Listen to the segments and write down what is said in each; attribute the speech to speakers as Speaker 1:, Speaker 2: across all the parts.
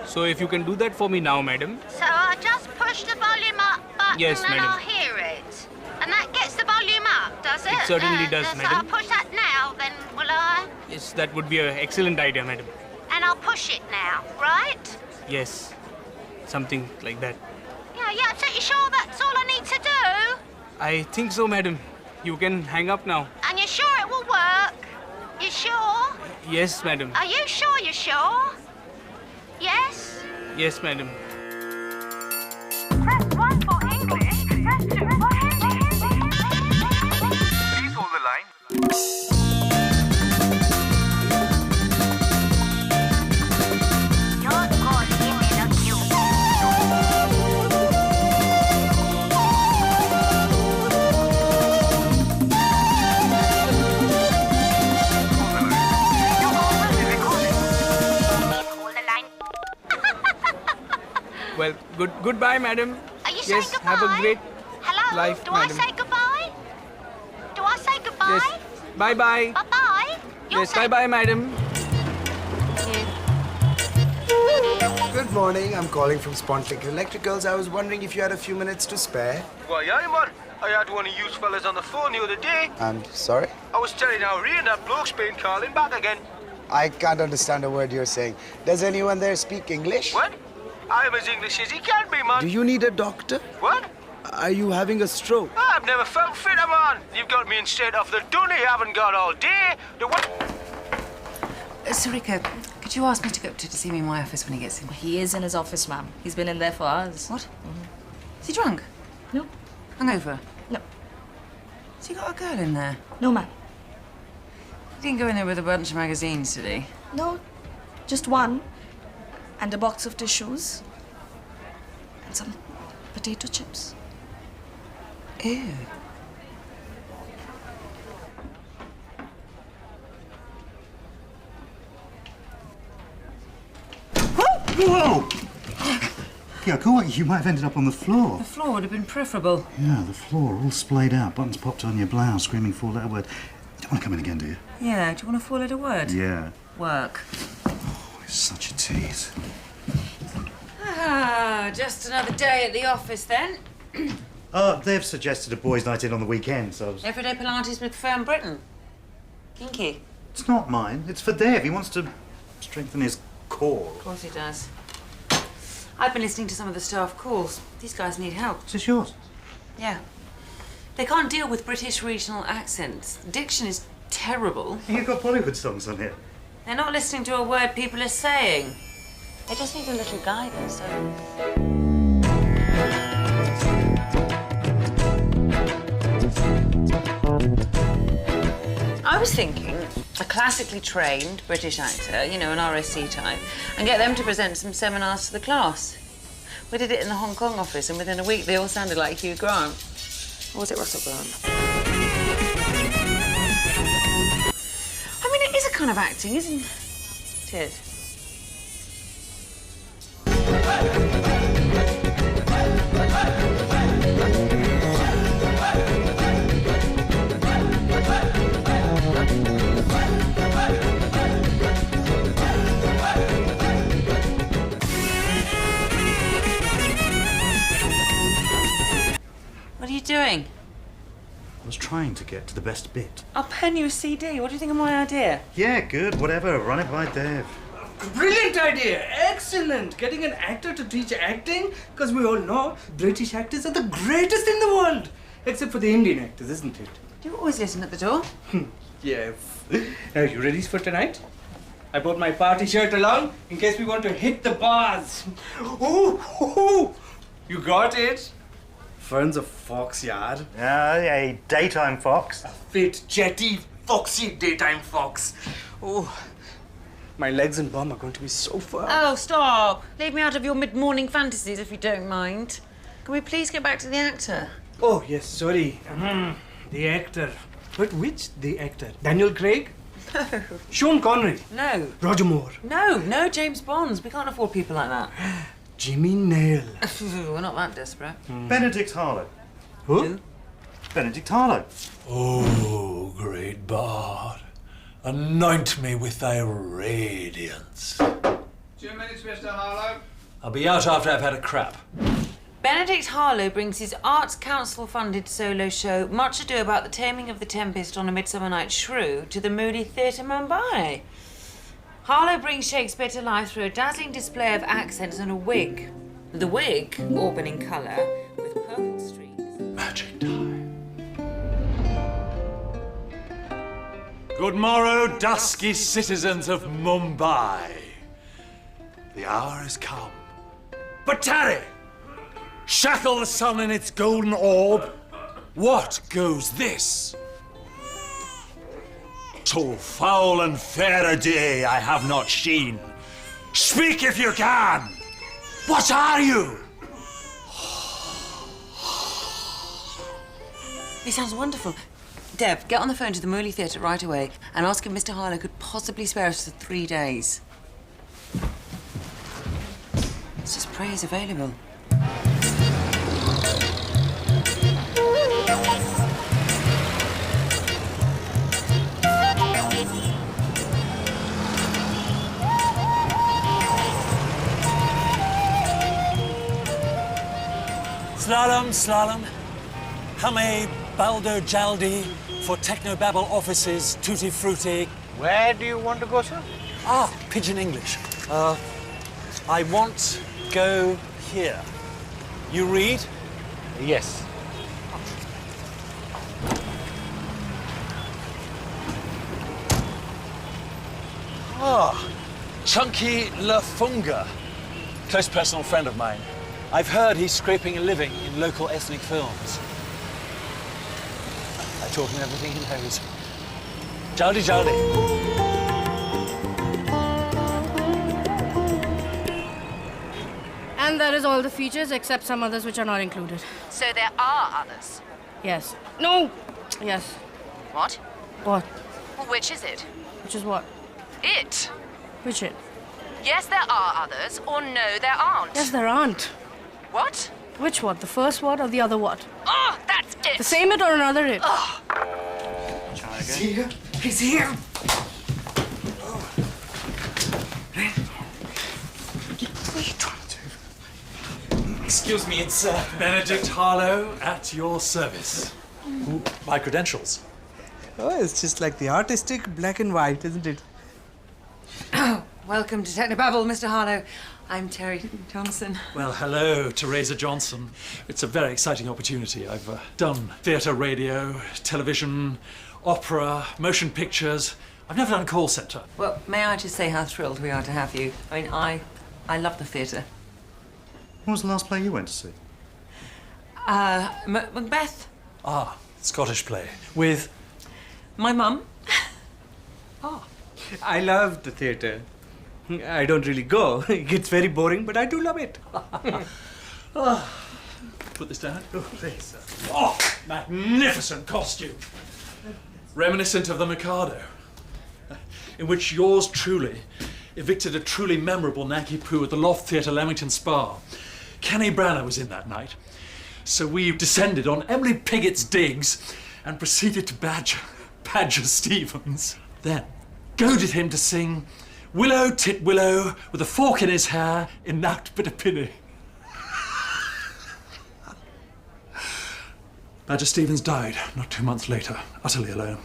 Speaker 1: So if you can do that for me now, madam.
Speaker 2: So I just push the volume up button
Speaker 1: Yes,
Speaker 2: and
Speaker 1: madam.
Speaker 2: I'll hear it. And that gets the volume up, does it?
Speaker 1: It certainly does,
Speaker 2: so
Speaker 1: madam.
Speaker 2: I'll push that now, then, will I?
Speaker 1: Yes, that would be an excellent idea, madam.
Speaker 2: And I'll push it now, right?
Speaker 1: Yes, something like that.
Speaker 2: Yeah, so you sure that's all I need to do?
Speaker 1: I think so, madam. You can hang up now.
Speaker 2: And you're sure it will work? You sure?
Speaker 1: Yes, madam.
Speaker 2: Are you sure you're sure? Yes?
Speaker 1: Yes, madam.
Speaker 2: Press 1 for English, press 2 for Hindi.
Speaker 3: Please hold the line.
Speaker 2: Your call is in a queue. Hold the line.
Speaker 1: Well, goodbye, madam.
Speaker 2: Are you
Speaker 1: Yes,
Speaker 2: saying goodbye?
Speaker 1: have a great
Speaker 2: Hello?
Speaker 1: life,
Speaker 2: Do
Speaker 1: madam.
Speaker 2: I say goodbye? Do I say goodbye?
Speaker 1: Yes. Bye-bye.
Speaker 2: Bye-bye? You'll
Speaker 1: Yes,
Speaker 2: say-
Speaker 1: bye-bye, madam.
Speaker 4: Good morning. I'm calling from Spontlick Electricals. I was wondering if you had a few minutes to spare.
Speaker 3: Well, yeah, man. I had one of you fellas on the phone the other day.
Speaker 4: I'm sorry?
Speaker 3: I was telling Irene that bloke's been calling back again.
Speaker 4: I can't understand a word you're saying. Does anyone there speak English?
Speaker 3: What? I'm as English as he can be, man.
Speaker 4: Do you need a doctor?
Speaker 3: What?
Speaker 4: Are you having a stroke?
Speaker 3: I've never felt fitter, man. You've got me in state of the dunny. Haven't got all day. The what?
Speaker 5: Sarika, could you ask Mr. Gupta to see me in my office when he gets in?
Speaker 6: He is in his office, ma'am. He's been in there for hours.
Speaker 5: What? Is he drunk?
Speaker 6: No.
Speaker 5: Hungover?
Speaker 6: No.
Speaker 5: Has he got a girl in there?
Speaker 6: No, ma'am.
Speaker 5: He didn't go in there with a bunch of magazines, did he?
Speaker 6: No. Just one. And a box of tissues. And some potato chips.
Speaker 5: Ew.
Speaker 7: Whoa! Yeah, cool. You might have ended up on the floor.
Speaker 5: The floor would have been preferable.
Speaker 7: Yeah, the floor, all splayed out. Buttons popped on your blouse, screaming four-letter word. You don't want to come in again, do you?
Speaker 5: Yeah, do you want a four-letter word?
Speaker 7: Yeah.
Speaker 5: Work.
Speaker 7: Oh, it's such a tease.
Speaker 5: Ah, just another day at the office then.
Speaker 7: They've suggested a boys' night in on the weekend, so I was...
Speaker 5: Everyday Pilates with Firm Britain. Kinky.
Speaker 7: It's not mine. It's for Dev. He wants to strengthen his core.
Speaker 5: Of course he does. I've been listening to some of the staff calls. These guys need help.
Speaker 7: Is this yours?
Speaker 5: Yeah. They can't deal with British regional accents. Diction is terrible.
Speaker 7: You've got Bollywood songs on here.
Speaker 5: They're not listening to a word people are saying. They just need a little guidance, so... I was thinking a classically trained British actor, you know, an RSC type, and get them to present some seminars to the class. We did it in the Hong Kong office, and within a week they all sounded like Hugh Grant. Or was it Russell Grant? I mean, it is a kind of acting, isn't it? What are you doing?
Speaker 7: I was trying to get to the best bit.
Speaker 5: I'll pen you a CD. What do you think of my idea?
Speaker 7: Yeah, good. Whatever. Run it by Dev.
Speaker 1: Brilliant idea. Excellent. Getting an actor to teach acting, because we all know British actors are the greatest in the world. Except for the Indian actors, isn't it?
Speaker 5: Do you always listen at the door?
Speaker 1: Yes. Are you ready for tonight? I brought my party shirt along in case we want to hit the bars. Ooh, you got it. Ferns a fox, yaar.
Speaker 7: A daytime fox.
Speaker 1: A fit, jetty, foxy daytime fox. Oh, my legs and bum are going to be so far.
Speaker 5: Oh, stop. Leave me out of your mid-morning fantasies if you don't mind. Can we please get back to the actor?
Speaker 1: Oh, yes, sorry. The actor. But which the actor? Daniel Craig?
Speaker 5: No.
Speaker 1: Sean Connery?
Speaker 5: No.
Speaker 1: Roger Moore?
Speaker 5: No James Bonds. We can't afford people like that.
Speaker 1: Jimmy Nail?
Speaker 5: We're not that desperate.
Speaker 7: Benedict Harlow.
Speaker 1: Who?
Speaker 7: Benedict Harlow.
Speaker 8: Oh, great bard, anoint me with thy radiance.
Speaker 1: 2 minutes, Mr. Harlow.
Speaker 8: I'll be out after I've had a crap.
Speaker 5: Benedict Harlow brings his Arts Council-funded solo show, Much Ado About the Taming of the Tempest on a Midsummer Night's Shrew, to the Moody Theatre, Mumbai. Harlow brings Shakespeare to life through a dazzling display of accents and a wig. The wig, auburn in colour, with purple streaks.
Speaker 8: Magic time. Good morrow, dusky citizens of Mumbai. The hour has come. But tarry! Shackle the sun in its golden orb. What goes this? So foul and fair a day I have not seen. Speak if you can. What are you?
Speaker 5: He sounds wonderful. Dev, get on the phone to the Moody Theatre right away and ask if Mr. Harlow could possibly spare us for 3 days. Let's just pray he's available.
Speaker 8: Slalom, slalom. Hame baldo jaldi for technobabble offices, tutti frutti.
Speaker 3: Where do you want to go, sir?
Speaker 8: Ah, pidgin English. I want go here. You read?
Speaker 3: Yes.
Speaker 8: Ah, Chunky Lafunga. Close personal friend of mine. I've heard he's scraping a living in local ethnic films. I taught him everything he knows. Jaldi, jaldi.
Speaker 9: And that is all the features except some others which are not included.
Speaker 2: So there are others.
Speaker 9: Yes. No! Yes.
Speaker 2: What?
Speaker 9: What?
Speaker 2: Well, which is it?
Speaker 9: Which is what?
Speaker 2: It.
Speaker 9: Which it?
Speaker 2: Yes, there are others, or no, there aren't.
Speaker 9: Yes, there aren't.
Speaker 2: What?
Speaker 9: Which what? The first what or the other what?
Speaker 2: Oh, that's it.
Speaker 9: The same it or another it?
Speaker 2: Oh.
Speaker 1: He's here. He's here.
Speaker 8: What are you trying to do? Excuse me, it's Benedict Harlow at your service. Ooh, my credentials.
Speaker 1: Oh, it's just like the artistic black and white, isn't it?
Speaker 5: Oh, welcome to Technobabble, Mr. Harlow. I'm Terry Johnson.
Speaker 8: Well, hello, Teresa Johnson. It's a very exciting opportunity. I've done theatre, radio, television, opera, motion pictures. I've never done a call centre.
Speaker 5: Well, may I just say how thrilled we are to have you. I mean, I love the theatre.
Speaker 7: What was the last play you went to see?
Speaker 5: Macbeth.
Speaker 8: Ah, Scottish play. With?
Speaker 5: My mum.
Speaker 1: I love the theatre. I don't really go. It gets very boring, but I do love it.
Speaker 8: Put this down. Oh, thanks. Oh, magnificent costume. Reminiscent of the Mikado, in which yours truly evicted a truly memorable Nanky Poo at the Loft Theatre, Leamington Spa. Kenny Branagh was in that night. So we descended on Emily Piggott's digs and proceeded to badger Stevens. Then goaded him to sing Willow Tit Willow with a fork in his hair in Nowt But a Pinny. Badger Stevens died not 2 months later, utterly alone.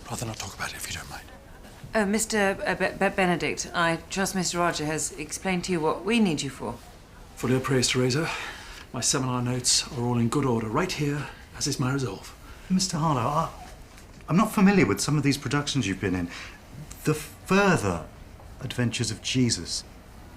Speaker 8: Rather not talk about it if you don't mind.
Speaker 5: Mr. Benedict, I trust Mr. Roger has explained to you what we need you for.
Speaker 8: Fully appraised, Teresa. My seminar notes are all in good order, right here, as is my resolve.
Speaker 7: Mr. Harlow, I'm not familiar with some of these productions you've been in. The Further Adventures of Jesus.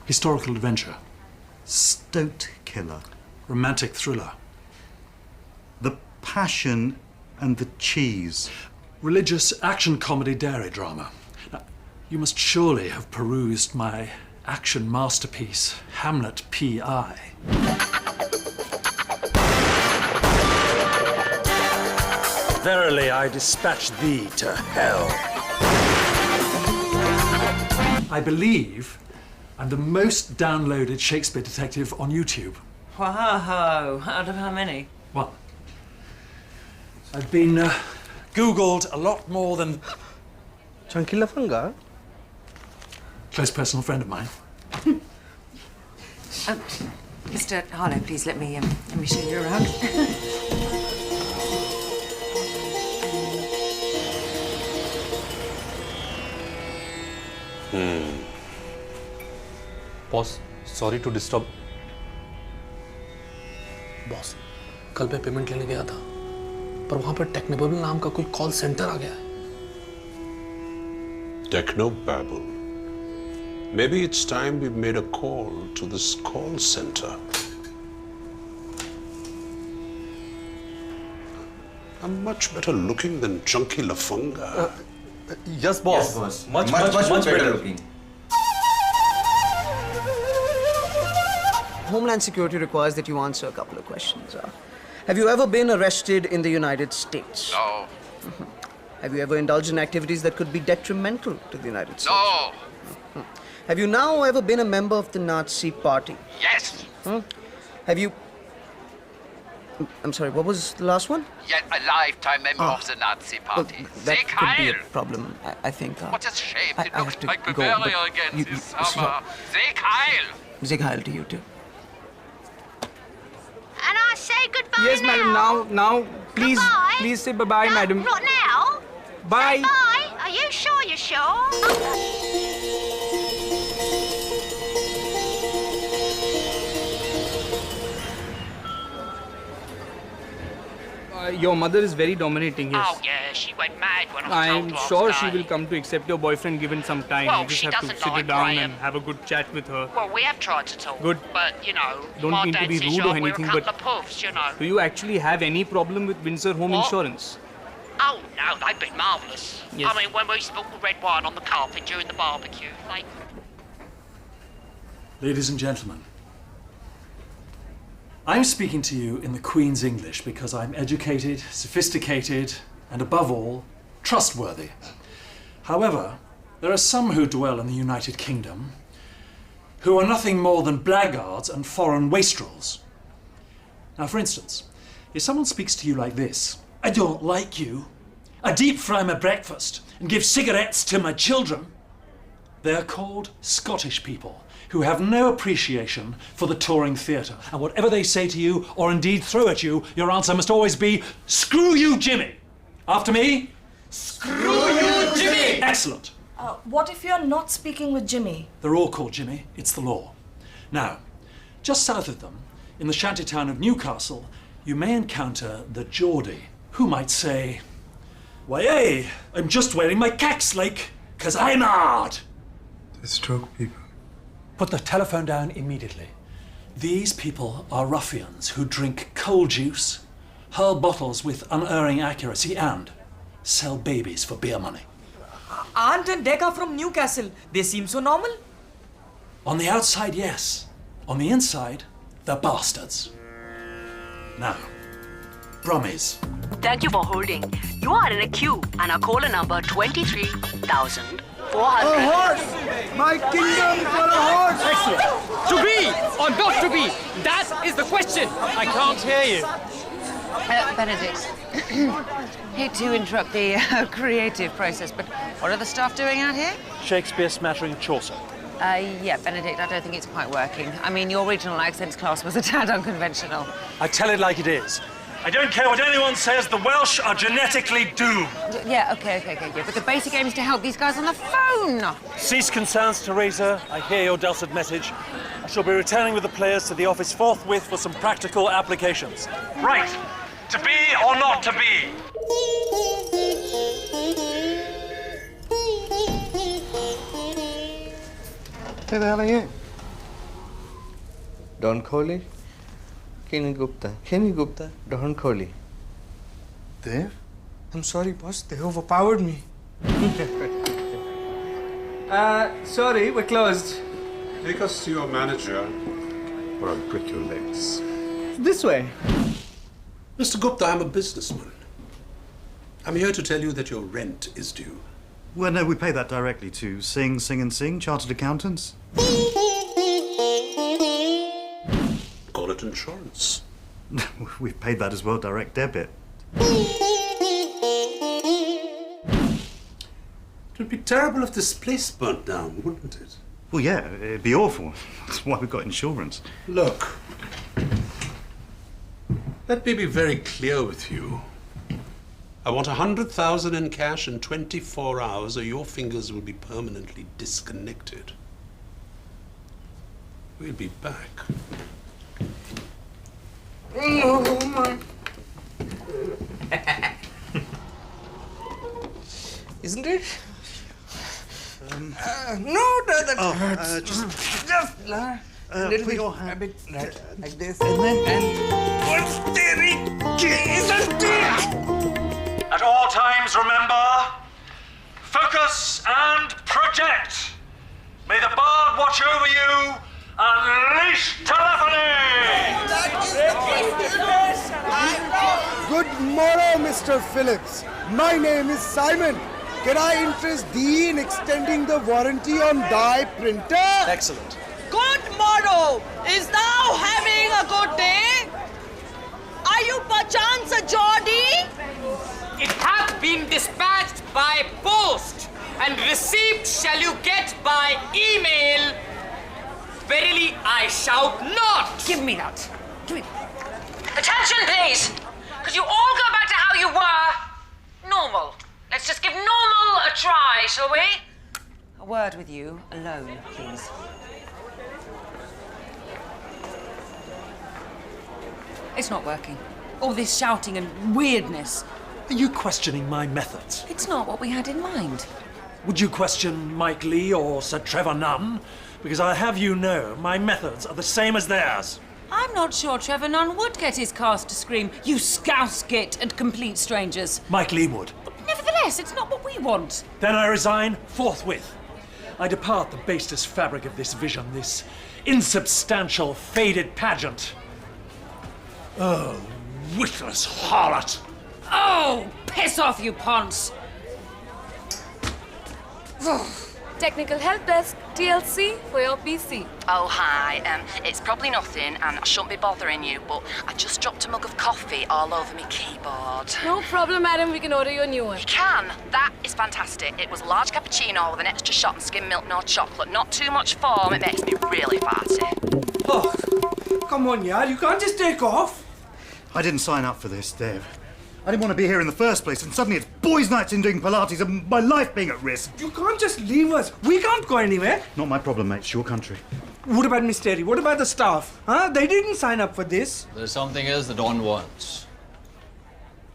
Speaker 8: Historical adventure.
Speaker 7: Stoat Killer.
Speaker 8: Romantic thriller.
Speaker 7: The Passion and the Cheese.
Speaker 8: Religious action comedy dairy drama. Now, you must surely have perused my action masterpiece, Hamlet P.I. Verily, I dispatch thee to hell. I believe I'm the most downloaded Shakespeare detective on YouTube.
Speaker 5: Wow, out of how many?
Speaker 8: One. I've been Googled a lot more than...
Speaker 1: Chunky Lafunga?
Speaker 8: Close personal friend of mine.
Speaker 5: Mr. Harlow, please let me show you around.
Speaker 10: Boss sorry to disturb. Boss कल मैं payment लेने गया था पर वहां पर टेक्नोबेबल नाम का कोई कॉल सेंटर आ गया है।
Speaker 11: Technobabble. Maybe it's time we made a call to this call center. I'm much better looking than Chunky Lafunga.
Speaker 10: Yes, boss.
Speaker 12: Yes, boss.
Speaker 10: Much better looking.
Speaker 13: Homeland Security requires that you answer a couple of questions. Have you ever been arrested in the United States?
Speaker 3: No.
Speaker 13: Have you ever indulged in activities that could be detrimental to the United States?
Speaker 3: No.
Speaker 13: Have you now ever been a member of the Nazi Party?
Speaker 3: Yes.
Speaker 13: Have you... I'm sorry, what was the last one?
Speaker 3: Yet a lifetime member of the Nazi Party.
Speaker 13: That
Speaker 3: Sieg
Speaker 13: could be a
Speaker 3: Heil!
Speaker 13: problem, I think.
Speaker 3: What a shame.
Speaker 13: I
Speaker 3: It
Speaker 13: have
Speaker 3: looks
Speaker 13: to
Speaker 3: like
Speaker 13: go,
Speaker 3: Bavaria
Speaker 13: but
Speaker 3: again
Speaker 13: you-
Speaker 3: this
Speaker 13: you-
Speaker 3: summer. Sieg Heil!
Speaker 13: Sieg Heil to you too.
Speaker 2: And I say goodbye
Speaker 1: Yes, madam. Now, please,
Speaker 2: Goodbye?
Speaker 1: please say bye-bye,
Speaker 2: No,
Speaker 1: madam.
Speaker 2: Not now.
Speaker 1: Bye.
Speaker 2: Say bye. Are you sure you're sure?
Speaker 1: Your mother is very dominating, yes.
Speaker 14: Oh, yeah, she went mad when I
Speaker 1: I'm
Speaker 14: told her
Speaker 1: sure
Speaker 14: last
Speaker 1: she
Speaker 14: night.
Speaker 1: will come to accept your boyfriend given some time.
Speaker 14: Well,
Speaker 1: you just
Speaker 14: she
Speaker 1: have to
Speaker 14: doesn't
Speaker 1: sit her
Speaker 14: like
Speaker 1: down
Speaker 14: Graham.
Speaker 1: and have a good chat with her.
Speaker 14: Well, we have tried to talk.
Speaker 1: Good.
Speaker 14: But, you know,
Speaker 1: Don't
Speaker 14: my
Speaker 1: mean to
Speaker 14: dad
Speaker 1: be
Speaker 14: says
Speaker 1: rude or
Speaker 14: we're
Speaker 1: anything,
Speaker 14: a couple
Speaker 1: but-
Speaker 14: of puffs, you know.
Speaker 1: Do you actually have any problem with Windsor Home
Speaker 14: What?
Speaker 1: Insurance?
Speaker 14: Oh, no, they've been marvellous.
Speaker 1: Yes.
Speaker 14: I mean, when we spilled the red wine on the carpet during the barbecue, like...
Speaker 8: Ladies and gentlemen, I'm speaking to you in the Queen's English because I'm educated, sophisticated, and above all, trustworthy. However, there are some who dwell in the United Kingdom who are nothing more than blackguards and foreign wastrels. Now, for instance, if someone speaks to you like this, I don't like you, I deep fry my breakfast and give cigarettes to my children, they're called Scottish people who have no appreciation for the touring theatre. And whatever they say to you, or indeed throw at you, your answer must always be, "Screw you, Jimmy!" After me? Screw you, Jimmy! Excellent.
Speaker 6: What if you're not speaking with Jimmy?
Speaker 8: They're all called Jimmy. It's the law. Now, just south of them, in the shanty town of Newcastle, you may encounter the Geordie, who might say, "Why, hey, I'm just wearing my cax, like, 'cause I'm hard."
Speaker 4: The stroke people.
Speaker 8: Put the telephone down immediately. These people are ruffians who drink coal juice, hurl bottles with unerring accuracy, and sell babies for beer money.
Speaker 15: Aunt and Decca from Newcastle. They seem so normal.
Speaker 8: On the outside, yes. On the inside, they're bastards. Now, Brummies.
Speaker 16: Thank you for holding. You are in a queue and are caller number 23,400.
Speaker 4: A horse! My kingdom for a horse!
Speaker 15: Excellent. To be or not to be? That is the question. I can't hear you.
Speaker 5: Benedict, hate to interrupt the creative process, but what are the staff doing out here?
Speaker 8: Shakespeare smattering of Chaucer.
Speaker 5: Yeah, Benedict, I don't think it's quite working. I mean, your regional accents class was a tad unconventional.
Speaker 8: I tell it like it is. I don't care what anyone says, the Welsh are genetically doomed.
Speaker 5: Yeah, okay, yeah. But the basic aim is to help these guys on the phone.
Speaker 8: Cease concerns, Teresa. I hear your dulcet message. I shall be returning with the players to the office forthwith for some practical applications. Right. To be or not to be?
Speaker 12: Who the hell are you? Don Kohli? Kenny Gupta. Kenny Gupta, Don Kohli.
Speaker 4: Dev? I'm sorry, boss. They overpowered me.
Speaker 1: Sorry, we're closed.
Speaker 11: Take us to your manager, or I'll break your legs.
Speaker 1: This way.
Speaker 11: Mr. Gupta, I'm a businessman. I'm here to tell you that your rent is due.
Speaker 7: Well, no, we pay that directly to Sing, Sing and Sing, Chartered Accountants.
Speaker 11: Call it insurance.
Speaker 7: We've paid that as well, direct debit.
Speaker 11: It would be terrible if this place burnt down, wouldn't it?
Speaker 7: Well, yeah, it'd be awful. That's why we've got insurance.
Speaker 11: Look, let me be very clear with you. I want 100,000 in cash in 24 hours or your fingers will be permanently disconnected. We'll be back.
Speaker 13: Oh, my. Isn't it? No, that hurts. Just a little bit, a bit like this, and then what's staring? Isn't it?
Speaker 8: At all times, remember, focus and project. May the bard watch over you. Unleash telephony!
Speaker 4: Good morrow, Mr. Phillips. My name is Simon. Can I interest thee in extending the warranty on thy printer?
Speaker 8: Excellent.
Speaker 17: Good morrow! Is thou having a good day? Are you perchance a Geordie?
Speaker 15: It hath been dispatched by post, and received shall you get by email. Verily, I shout not.
Speaker 5: Give me that. Give me.
Speaker 16: Attention, please! Could you all go back to how you were? Normal. Let's just give normal a try, shall we?
Speaker 5: A word with you alone, please. It's not working. All this shouting and weirdness.
Speaker 8: Are you questioning my methods?
Speaker 5: It's not what we had in mind.
Speaker 8: Would you question Mike Lee or Sir Trevor Nunn? Because I have you know, my methods are the same as theirs.
Speaker 5: I'm not sure Trevor Nunn would get his cast to scream, "You scouse git," and complete strangers.
Speaker 8: Mike Lee would.
Speaker 5: Nevertheless, it's not what we want.
Speaker 8: Then I resign forthwith. I depart the basest fabric of this vision, this insubstantial, faded pageant. Oh, witless harlot!
Speaker 5: Oh, piss off, you ponce!
Speaker 18: Technical help desk, TLC, for your PC.
Speaker 16: Oh, hi. It's probably nothing, and I shouldn't be bothering you, but I just dropped a mug of coffee all over my keyboard.
Speaker 18: No problem, madam. We can order you a new one.
Speaker 16: You can? That is fantastic. It was a large cappuccino with an extra shot of skim milk, no chocolate. Not too much foam. It makes me really farty.
Speaker 1: Oh, come on, yaar. You can't just take off.
Speaker 7: I didn't sign up for this, Dev. I didn't want to be here in the first place, and suddenly it's boys' nights in doing Pilates and my life being at risk.
Speaker 1: You can't just leave us. We can't go anywhere.
Speaker 7: Not my problem, mate. It's your country.
Speaker 1: What about Miss Terry? What about the staff? Huh? They didn't sign up for this.
Speaker 19: There's something else the Don wants.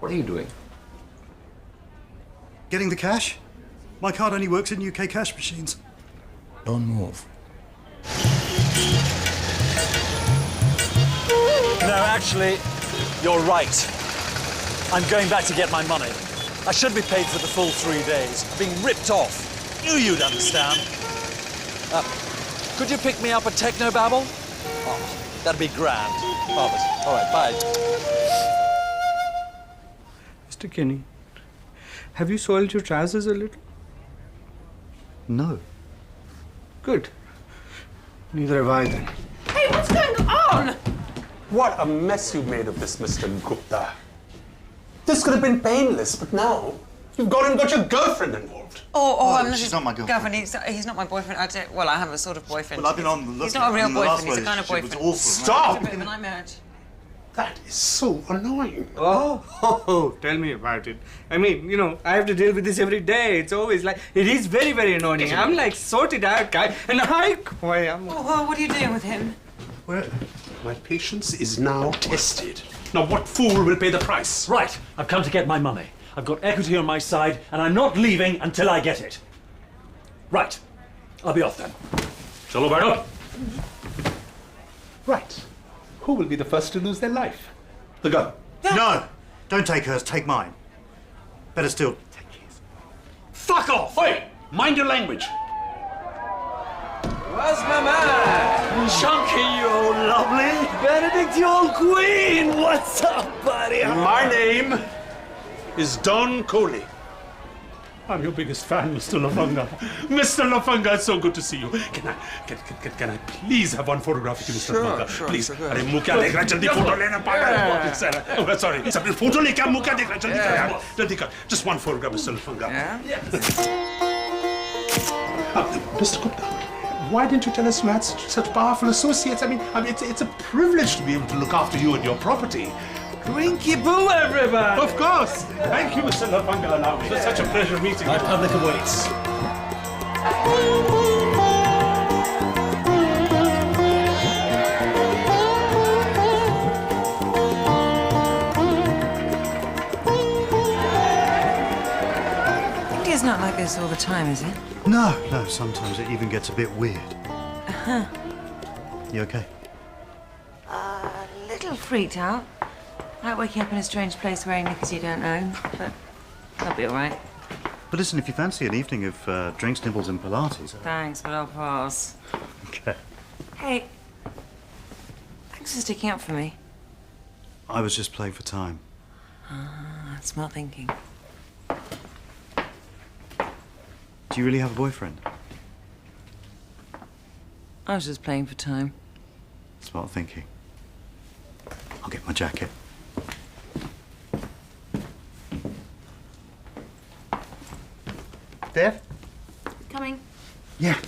Speaker 19: What are you doing?
Speaker 7: Getting the cash? My card only works in UK cash machines.
Speaker 19: Don't move.
Speaker 8: No, actually, you're right. I'm going back to get my money. I should be paid for the full 3 days. Being ripped off. Knew you'd understand. Could you pick me up at Technobabble? Oh, that'd be grand. Marvellous. All right, bye.
Speaker 1: Mr. Kenny, have you soiled your trousers a little?
Speaker 7: No.
Speaker 1: Good. Neither have I then.
Speaker 17: Hey, what's going on?
Speaker 11: What a mess you made of this, Mr. Gupta. This could have been painless, but now you've got your girlfriend involved.
Speaker 7: She's not my girlfriend.
Speaker 5: He's not my boyfriend. I have a sort of boyfriend.
Speaker 7: Well, I've been on the look.
Speaker 5: He's not a real boyfriend. He's a kind of
Speaker 7: She
Speaker 5: boyfriend.
Speaker 7: was awful.
Speaker 11: Stop!
Speaker 5: It's a bit of a nightmare.
Speaker 11: That is so annoying.
Speaker 1: Oh, tell me about it. I mean, you know, I have to deal with this every day. It's always like, it is very, very annoying. I'm like, sort it out, guy. And
Speaker 5: What are you doing with him?
Speaker 11: Well, my patience is now tested. Now, what fool will pay the price?
Speaker 8: Right, I've come to get my money. I've got equity on my side, and I'm not leaving until I get it. Right, I'll be off then. Chalo bhaido.
Speaker 11: Right. Who will be the first to lose their life? The girl.
Speaker 7: No! Don't take hers, take mine. Better still, take his.
Speaker 8: Fuck off!
Speaker 11: Oi! Mind your language.
Speaker 1: Where's my man?
Speaker 8: Chunky, you old lovely.
Speaker 1: Benedict, you old queen. What's up, buddy?
Speaker 11: My name is Don Coley. I'm your biggest fan, Mr. Lafanga. Mr. Lafanga, it's so good to see you. Can I please have one photograph with you, Mr. Lafanga?
Speaker 4: Sure,
Speaker 11: please.
Speaker 4: sure.
Speaker 11: अरे मुँह क्या देख रहा है? जल्दी photo लेना पड़ेगा. Oh, sorry. सबने फोटो लेके मुँह क्या देख रहा है? जल्दी कर यार. जल्दी कर. Just one photograph, Mr. Lafanga.
Speaker 4: Yeah?
Speaker 11: Mr. Gupta, why didn't you tell us you had such powerful associates? I mean, it's a privilege to be able to look after you and your property.
Speaker 1: Winky boo, everyone!
Speaker 11: Of course! Thank you, Mr. Lafanga Alawi. It was such a pleasure meeting you.
Speaker 8: My public awaits.
Speaker 5: India's not like this all the time, is it?
Speaker 7: No, sometimes it even gets a bit weird.
Speaker 5: Uh-huh.
Speaker 7: You okay?
Speaker 5: A little freaked out. Like waking up in a strange place wearing knickers you don't own, but I'll be all right.
Speaker 7: But listen, if you fancy an evening of drinks, nibbles and Pilates...
Speaker 5: Thanks, but I'll pass.
Speaker 7: Okay.
Speaker 5: Hey, thanks for sticking up for me.
Speaker 7: I was just playing for time.
Speaker 5: Ah, smart thinking.
Speaker 7: Do you really have a boyfriend?
Speaker 5: I was just playing for time.
Speaker 7: Smart thinking. I'll get my jacket. Dev?
Speaker 6: Coming.
Speaker 7: Yeah.